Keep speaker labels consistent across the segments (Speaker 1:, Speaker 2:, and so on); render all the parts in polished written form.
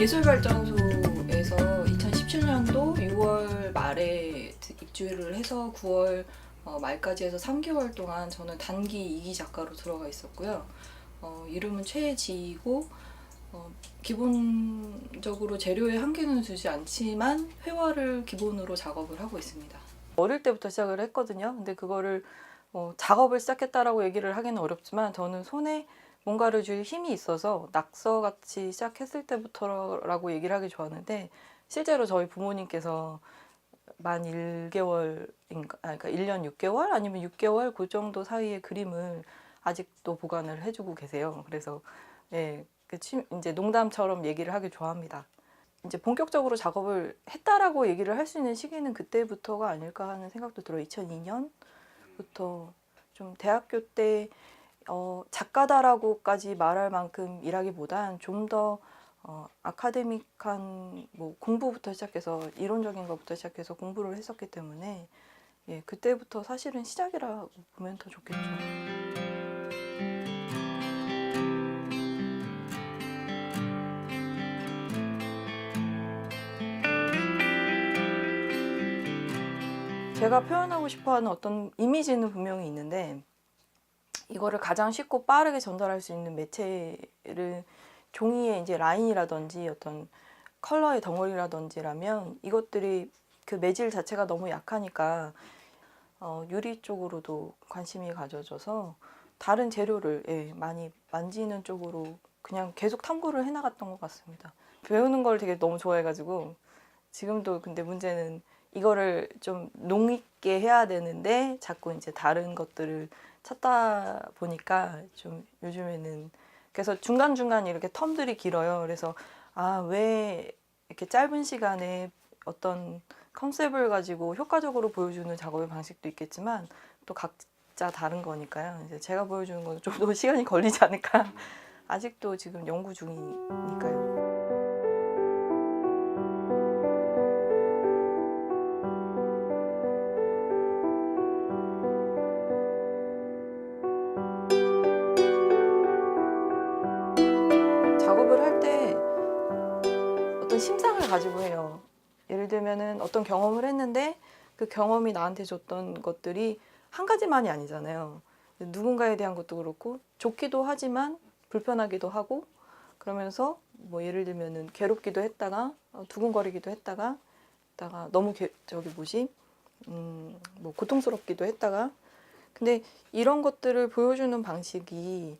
Speaker 1: 예술발전소에서 2017년도 6월 말에 입주를 해서 9월 말까지 해서 3개월 동안 저는 단기 2기 작가로 들어가 있었고요. 이름은 최지이고 기본적으로 재료에 한계는 두지 않지만 회화를 기본으로 작업을 하고 있습니다. 어릴 때부터 시작을 했거든요. 근데 그거를 작업을 시작했다라고 얘기를 하기는 어렵지만 저는 손에 뭔가를 줄 힘이 있어서 낙서같이 시작했을 때부터라고 얘기를 하기 좋았는데 실제로 저희 부모님께서 만 1개월인가, 그러니까 1년 6개월 아니면 6개월 그 정도 사이의 그림을 아직도 보관을 해주고 계세요. 그래서 예, 이제 농담처럼 얘기를 하기 좋아합니다. 이제 본격적으로 작업을 했다라고 얘기를 할 수 있는 시기는 그때부터가 아닐까 하는 생각도 들어요. 2002년부터 좀 대학교 때 작가다라고까지 말할 만큼 일하기보단 좀 더 아카데믹한 뭐 공부부터 시작해서 이론적인 것부터 시작해서 공부를 했었기 때문에 예, 그때부터 사실은 시작이라고 보면 더 좋겠죠. 제가 표현하고 싶어하는 어떤 이미지는 분명히 있는데 이거를 가장 쉽고 빠르게 전달할 수 있는 매체를 종이의 이제 라인이라든지 어떤 컬러의 덩어리라든지라면 이것들이 그 매질 자체가 너무 약하니까 유리 쪽으로도 관심이 가져져서 다른 재료를 많이 만지는 쪽으로 그냥 계속 탐구를 해나갔던 것 같습니다. 배우는 걸 되게 너무 좋아해가지고 지금도 근데 문제는 이거를 좀 농익게 해야 되는데 자꾸 이제 다른 것들을 찾다 보니까 좀 요즘에는 그래서 중간중간 이렇게 텀들이 길어요. 그래서 왜 이렇게 짧은 시간에 어떤 컨셉을 가지고 효과적으로 보여주는 작업의 방식도 있겠지만 또 각자 다른 거니까요. 이제 제가 보여주는 건 좀 더 시간이 걸리지 않을까. 아직도 지금 연구 중이니까요. 작업을 할 때 어떤 심상을 가지고 해요. 예를 들면은 어떤 경험을 했는데 그 경험이 나한테 줬던 것들이 한 가지만이 아니잖아요. 누군가에 대한 것도 그렇고 좋기도 하지만 불편하기도 하고 그러면서 뭐 예를 들면은 괴롭기도 했다가 두근거리기도 했다가 너무 뭐 고통스럽기도 했다가 근데 이런 것들을 보여주는 방식이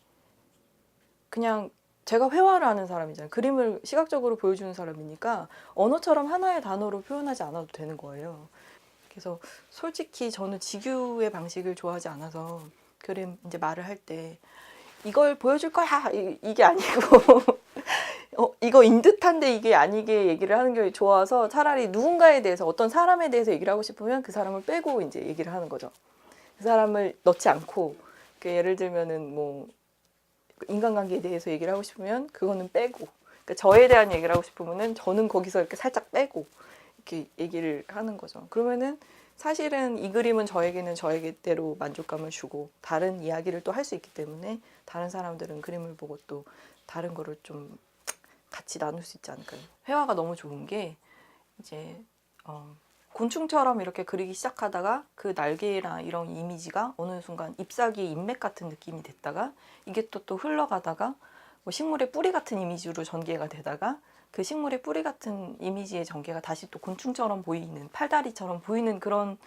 Speaker 1: 그냥 제가 회화를 하는 사람이잖아요. 그림을 시각적으로 보여주는 사람이니까 언어처럼 하나의 단어로 표현하지 않아도 되는 거예요. 그래서 솔직히 저는 직유의 방식을 좋아하지 않아서 그림 이제 말을 할 때 이걸 보여줄 거야 이게 아니고 이거인 듯한데 이게 아니게 얘기를 하는 게 좋아서 차라리 누군가에 대해서 어떤 사람에 대해서 얘기를 하고 싶으면 그 사람을 빼고 이제 얘기를 하는 거죠. 그 사람을 넣지 않고 예를 들면은 뭐 인간관계에 대해서 얘기를 하고 싶으면 그거는 빼고 그러니까 저에 대한 얘기를 하고 싶으면은 저는 거기서 이렇게 살짝 빼고 이렇게 얘기를 하는 거죠. 그러면은 사실은 이 그림은 저에게는 저에게대로 만족감을 주고 다른 이야기를 또 할 수 있기 때문에 다른 사람들은 그림을 보고 또 다른 거를 좀 같이 나눌 수 있지 않을까요? 회화가 너무 좋은 게 이제 곤충처럼 이렇게 그리기 시작하다가 그 날개나 이런 이미지가 어느 순간 잎사귀 인맥 같은 느낌이 됐다가 이게 또 흘러가다가 뭐 식물의 뿌리 같은 이미지로 전개가 되다가 그 식물의 뿌리 같은 이미지의 전개가 다시 또 곤충처럼 보이는 팔다리처럼 보이는 그런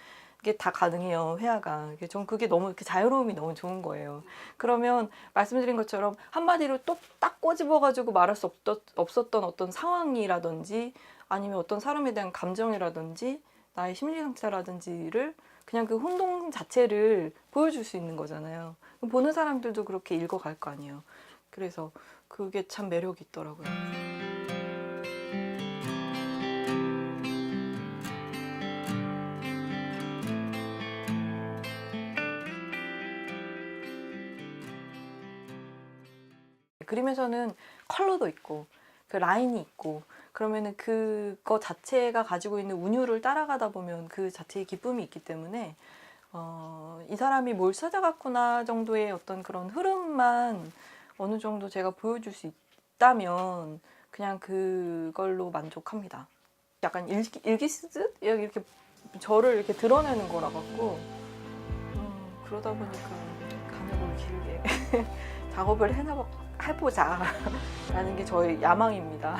Speaker 1: 게 다 가능해요. 회화가. 전 그게 너무 이렇게 자유로움이 너무 좋은 거예요. 그러면 말씀드린 것처럼 한마디로 또 딱 꼬집어가지고 말할 수 없었던 어떤 상황이라든지 아니면 어떤 사람에 대한 감정이라든지 나의 심리 상태라든지를 그냥 그 혼동 자체를 보여줄 수 있는 거잖아요. 보는 사람들도 그렇게 읽어갈 거 아니에요. 그래서 그게 참 매력이 있더라고요. 그림에서는 컬러도 있고 그 라인이 있고 그러면은 그거 자체가 가지고 있는 운율을 따라가다 보면 그 자체의 기쁨이 있기 때문에 이 사람이 뭘 찾아갔구나 정도의 어떤 그런 흐름만 어느 정도 제가 보여줄 수 있다면 그냥 그걸로 만족합니다. 약간 일기 쓰듯 이렇게 저를 이렇게 드러내는 거라 갖고 그러다 보니까 간혹을 길게 작업을 해보자 라는 게 저의 야망입니다.